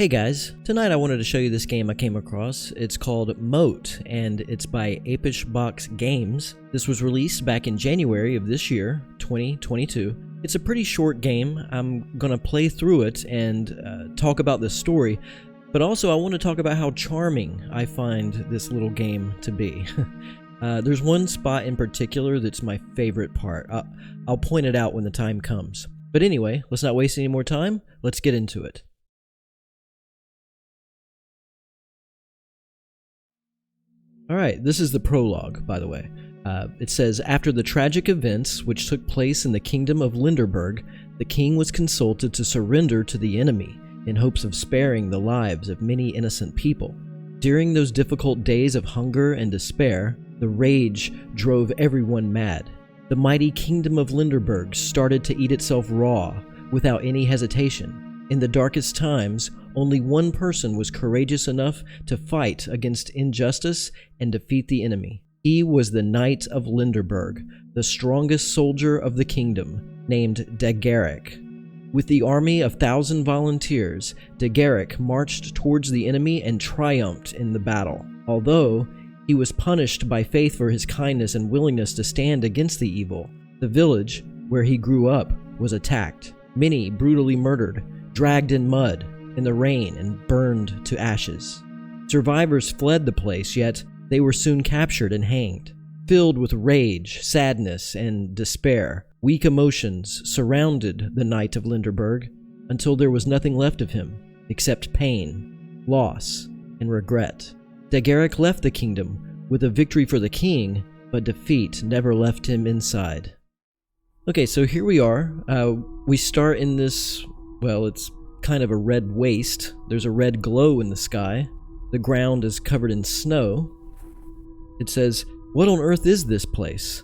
Hey guys, tonight I wanted to show you this game I came across. It's called MOTE, and it's by Apish Games. This was released back in January of this year, 2022. It's a pretty short game. I'm gonna play through it and talk about the story, but also I want to talk about how charming I find this little game to be. There's one spot in particular that's my favorite part. I'll point it out when the time comes. But anyway, let's not waste any more time. Let's get into it. Alright, this is the prologue, by the way. It says, after the tragic events which took place in the kingdom of Linderberg, the king was consulted to surrender to the enemy in hopes of sparing the lives of many innocent people. During those difficult days of hunger and despair, the rage drove everyone mad. The mighty kingdom of Linderberg started to eat itself raw, without any hesitation. In the darkest times, only one person was courageous enough to fight against injustice and defeat the enemy. He was the Knight of Linderberg, the strongest soldier of the kingdom, named Dagarek. With the army of 1,000 volunteers, Dagarek marched towards the enemy and triumphed in the battle. Although he was punished by fate for his kindness and willingness to stand against the evil, the village where he grew up was attacked. Many brutally murdered, dragged in mud, in the rain, and burned to ashes. Survivors fled the place, yet they were soon captured and hanged. Filled with rage, sadness, and despair, weak emotions surrounded the Knight of Linderberg until there was nothing left of him except pain, loss, and regret. Dagarek left the kingdom with a victory for the king, but defeat never left him inside. Okay, so here we are. We start in this, well, it's kind of a red waste. There's a red glow in the sky. The ground is covered in snow. It says, "What on earth is this place?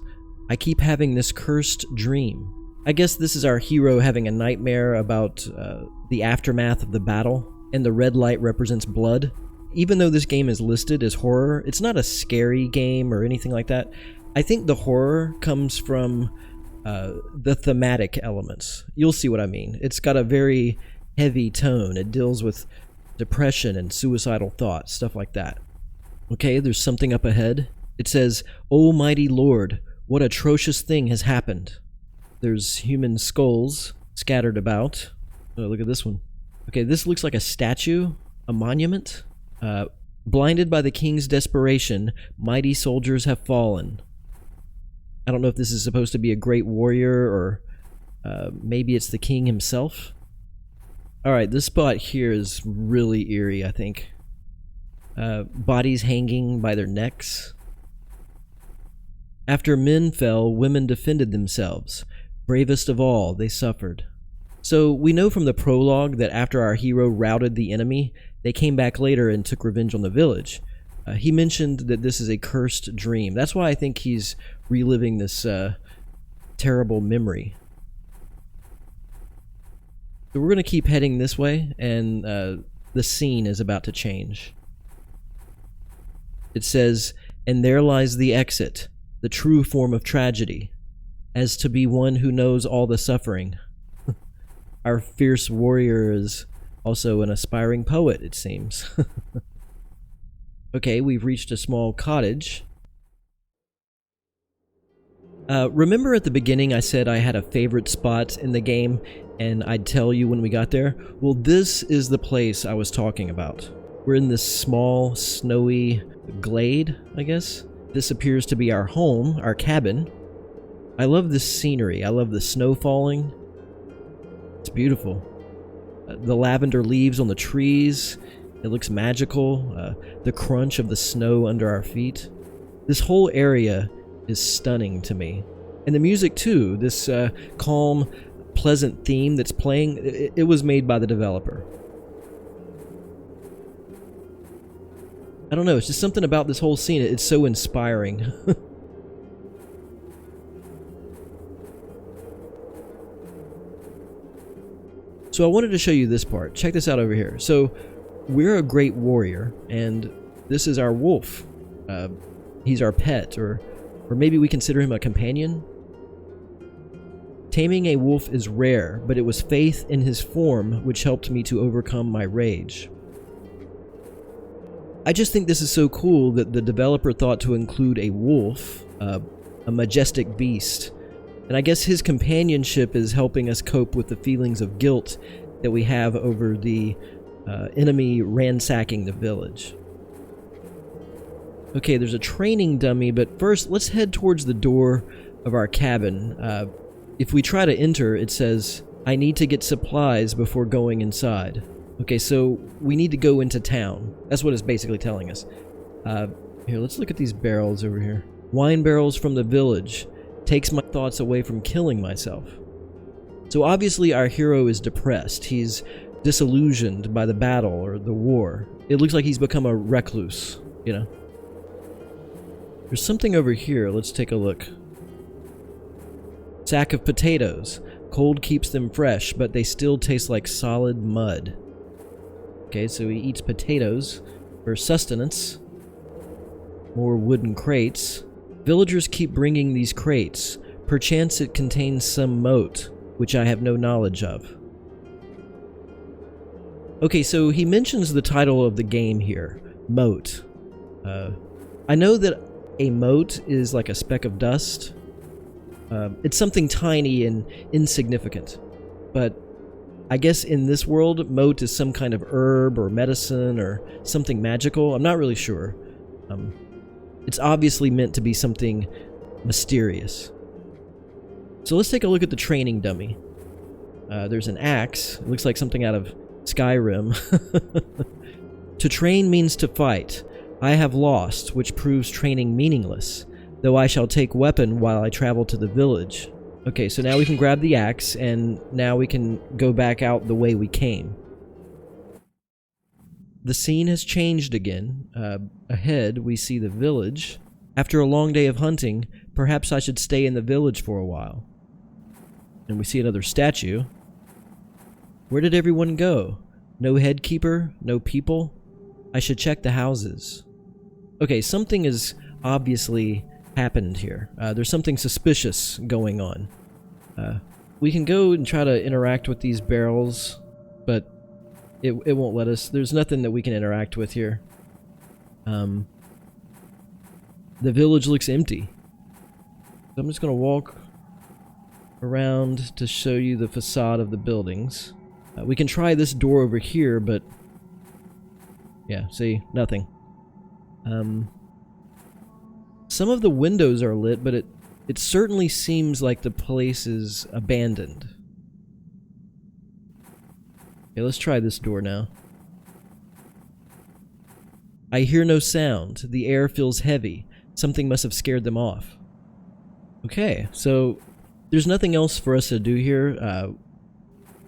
I keep having this cursed dream." I guess this is our hero having a nightmare about the aftermath of the battle, and the red light represents blood. Even though this game is listed as horror, it's not a scary game or anything like that. I think the horror comes from the thematic elements. You'll see what I mean. It's got a very heavy tone. It deals with depression and suicidal thoughts, stuff like that. Okay, there's something up ahead. It says, "O mighty Lord, what atrocious thing has happened?" There's human skulls scattered about. Oh, look at this one. Okay, this looks like a statue, a monument. Blinded by the king's desperation, mighty soldiers have fallen. I don't know if this is supposed to be a great warrior or maybe it's the king himself. Alright, this spot here is really eerie, I think. Bodies hanging by their necks. After men fell, women defended themselves. Bravest of all, they suffered. So we know from the prologue that after our hero routed the enemy, they came back later and took revenge on the village. He mentioned that this is a cursed dream. That's why I think he's reliving this terrible memory. So we're going to keep heading this way, and the scene is about to change. It says, "And there lies the exit, the true form of tragedy, as to be one who knows all the suffering." Our fierce warrior is also an aspiring poet, it seems. Okay, we've reached a small cottage. Remember at the beginning I said I had a favorite spot in the game and I'd tell you when we got there? Well, this is the place I was talking about. We're in this small, snowy glade, I guess. This appears to be our home, our cabin. I love this scenery. I love the snow falling. It's beautiful. The lavender leaves on the trees. It looks magical. The crunch of the snow under our feet. This whole area is stunning to me. And the music too, this calm, pleasant theme that's playing, it was made by the developer. I don't know, it's just something about this whole scene, it's so inspiring. So I wanted to show you this part. Check this out over here. So we're a great warrior, and this is our wolf. He's our pet, or maybe we consider him a companion. Taming a wolf is rare, but it was faith in his form which helped me to overcome my rage. I just think this is so cool that the developer thought to include a wolf, a majestic beast. And I guess his companionship is helping us cope with the feelings of guilt that we have over the enemy ransacking the village. Okay, there's a training dummy, but first let's head towards the door of our cabin. If we try to enter, it says, I need to get supplies before going inside. Okay, so we need to go into town. That's what it's basically telling us. Here, let's look at these barrels over here. Wine barrels from the village. Takes my thoughts away from killing myself. So obviously our hero is depressed. He's disillusioned by the battle or the war. It looks like he's become a recluse, you know. There's something over here. Let's take a look. Sack of potatoes. Cold keeps them fresh, but they still taste like solid mud. Okay, so he eats potatoes for sustenance. More wooden crates. Villagers keep bringing these crates. Perchance it contains some mote, which I have no knowledge of. Okay, so he mentions the title of the game here, MOTE. I know that a mote is like a speck of dust. It's something tiny and insignificant, but I guess in this world, mote is some kind of herb or medicine or something magical. I'm not really sure. It's obviously meant to be something mysterious. So let's take a look at the training dummy. There's an axe. It looks like something out of Skyrim. To train means to fight. I have lost, which proves training meaningless, though I shall take weapon while I travel to the village. Okay, so now we can grab the axe, and now we can go back out the way we came. The scene has changed again. Ahead, we see the village. After a long day of hunting, perhaps I should stay in the village for a while. And we see another statue. Where did everyone go? No headkeeper? No people? I should check the houses. Okay, something has obviously happened here. There's something suspicious going on. We can go and try to interact with these barrels, but it won't let us. There's nothing that we can interact with here. The village looks empty. So I'm just going to walk around to show you the facade of the buildings. We can try this door over here, but yeah, see, nothing. Some of the windows are lit, but it certainly seems like the place is abandoned. Okay, let's try this door now. I hear no sound. The air feels heavy. Something must have scared them off. Okay, so there's nothing else for us to do here.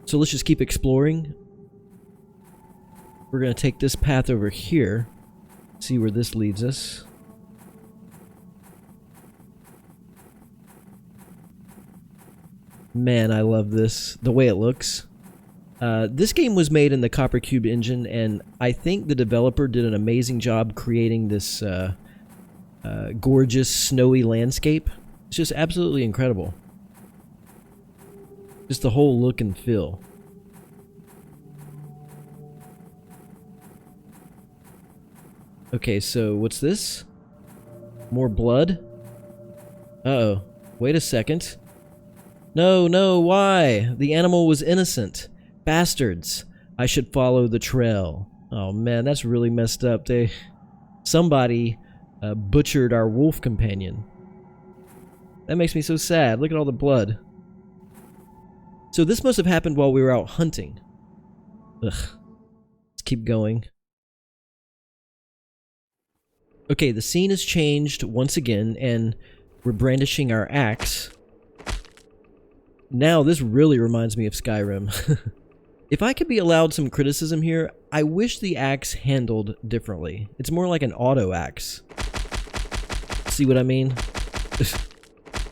So let's just keep exploring. We're going to take this path over here. See where this leads us. Man, I love this. The way it looks. This game was made in the Copper Cube engine, and I think the developer did an amazing job creating this gorgeous, snowy landscape. It's just absolutely incredible. Just the whole look and feel. Okay, so what's this? More blood? Uh-oh. Wait a second. No, no, why? The animal was innocent. Bastards. I should follow the trail. Oh man, that's really messed up. Somebody butchered our wolf companion. That makes me so sad. Look at all the blood. So this must have happened while we were out hunting. Ugh. Let's keep going. Okay, the scene has changed once again, and we're brandishing our axe. Now, this really reminds me of Skyrim. If I could be allowed some criticism here, I wish the axe handled differently. It's more like an auto axe. See what I mean?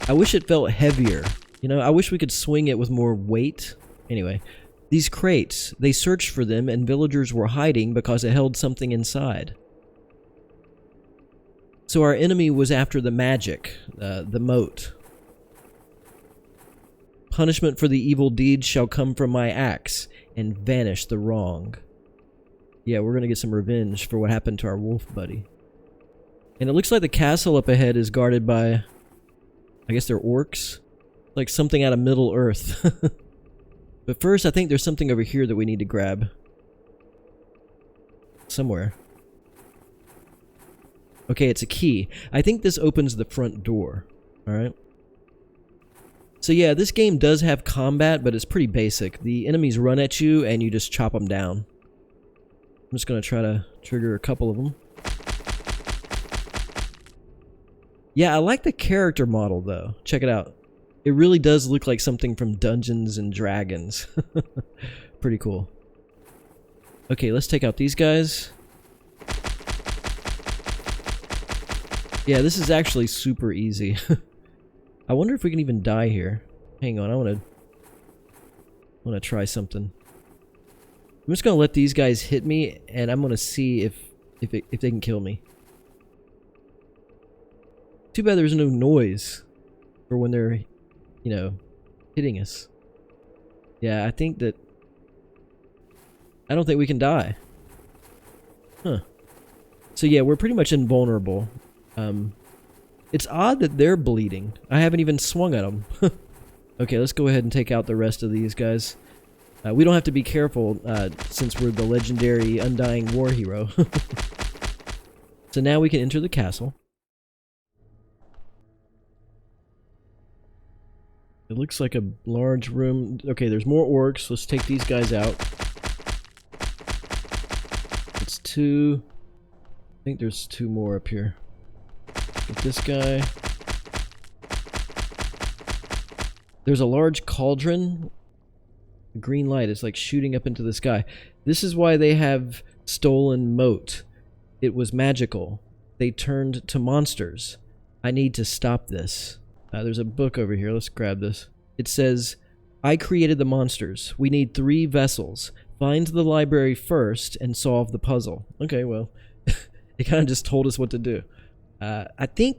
I wish it felt heavier. You know, I wish we could swing it with more weight. Anyway, these crates, they searched for them, and villagers were hiding because it held something inside. So our enemy was after the magic, the mote. Punishment for the evil deeds shall come from my axe and vanish the wrong. Yeah, we're gonna get some revenge for what happened to our wolf buddy. And it looks like the castle up ahead is guarded by, I guess they're orcs? Like something out of Middle Earth. But first, I think there's something over here that we need to grab. Somewhere. Okay, it's a key. I think this opens the front door. Alright. So yeah, this game does have combat, but it's pretty basic. The enemies run at you, and you just chop them down. I'm just gonna try to trigger a couple of them. Yeah, I like the character model, though. Check it out. It really does look like something from Dungeons and Dragons. Pretty cool. Okay, let's take out these guys. Yeah, this is actually super easy. I wonder if we can even die here. Hang on, I wanna try something. I'm just gonna let these guys hit me, and I'm gonna see if they can kill me. Too bad there's no noise for when they're, you know, hitting us. Yeah, I don't think we can die. Huh. So yeah, we're pretty much invulnerable. It's odd that they're bleeding. I haven't even swung at them. Okay, let's go ahead and take out the rest of these guys. We don't have to be careful since we're the legendary Undying War Hero. So now we can enter the castle. It looks like a large room. Okay, there's more orcs. Let's take these guys out. It's two. I think there's two more up here. Get this guy. There's a large cauldron. The green light is like shooting up into the sky. This is why they have stolen MOTE. It was magical. They turned to monsters. I need to stop this. There's a book over here. Let's grab this. It says, I created the monsters. We need 3 vessels. Find the library first and solve the puzzle. Okay, well, it kind of just told us what to do. I think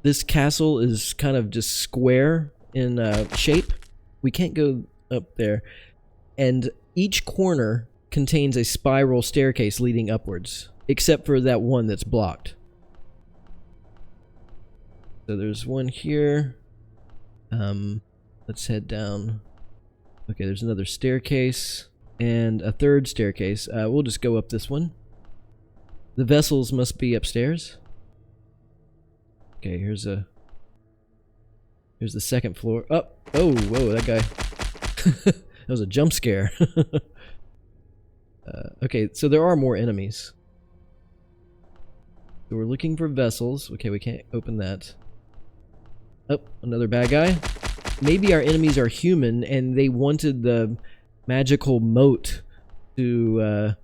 this castle is kind of just square in shape. We can't go up there. And each corner contains a spiral staircase leading upwards, except for that one that's blocked. So there's one here. Let's head down. Okay, there's another staircase and a third staircase. We'll just go up this one. The vessels must be upstairs. Okay, here's the second floor. Oh, whoa, that guy. That was a jump scare. Okay, so there are more enemies. So we're looking for vessels. Okay, we can't open that. Oh, another bad guy. Maybe our enemies are human and they wanted the magical MOTE to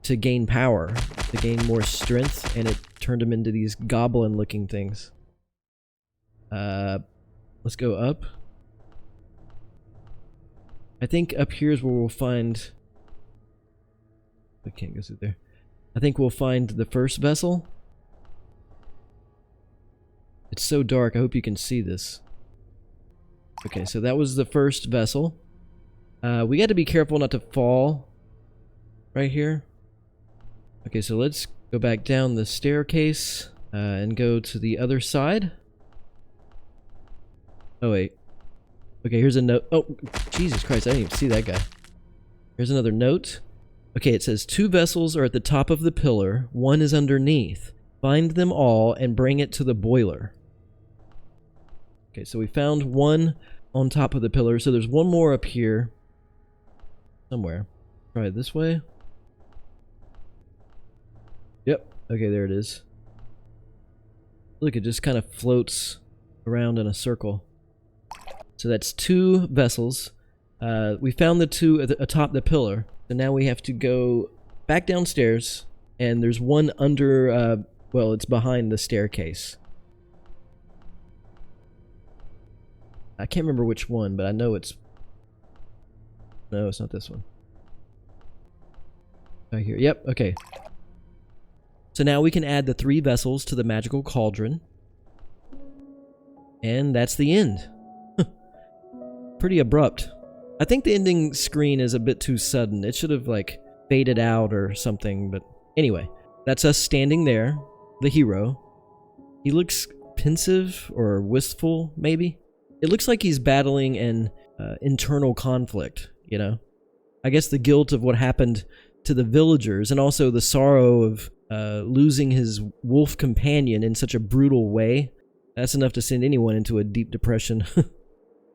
gain power, to gain more strength, and it turned them into these goblin-looking things. Let's go up. I think up here is where we'll find... I can't go through there. I think we'll find the first vessel. It's so dark, I hope you can see this. Okay, so that was the first vessel. We got to be careful not to fall right here. Okay, so let's go back down the staircase and go to the other side. Oh, wait. Okay, here's a note. Oh, Jesus Christ, I didn't even see that guy. Here's another note. Okay, it says 2 vessels are at the top of the pillar. 1 is underneath. Find them all and bring it to the boiler. Okay, so we found 1 on top of the pillar. So there's 1 more up here. Somewhere. Try it this way. Yep. Okay, there it is. Look, it just kind of floats around in a circle. So that's 2 vessels. We found the 2 atop the pillar. So now we have to go back downstairs. And there's 1 under, well, it's behind the staircase. I can't remember which one, but I know it's... No, it's not this one. Right here. Yep, okay. So now we can add the 3 vessels to the magical cauldron. And that's the end. pretty abrupt. I think the ending screen is a bit too sudden. It should have, like, faded out or something, but anyway. That's us standing there, the hero. He looks pensive or wistful, maybe? It looks like he's battling an internal conflict, you know? I guess the guilt of what happened to the villagers and also the sorrow of losing his wolf companion in such a brutal way. That's enough to send anyone into a deep depression.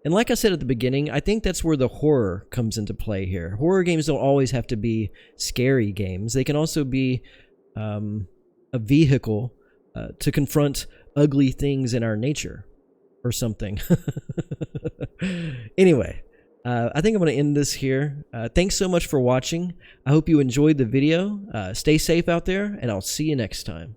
And like I said at the beginning, I think that's where the horror comes into play here. Horror games don't always have to be scary games. They can also be a vehicle to confront ugly things in our nature or something. Anyway, I think I'm going to end this here. Thanks so much for watching. I hope you enjoyed the video. Stay safe out there, and I'll see you next time.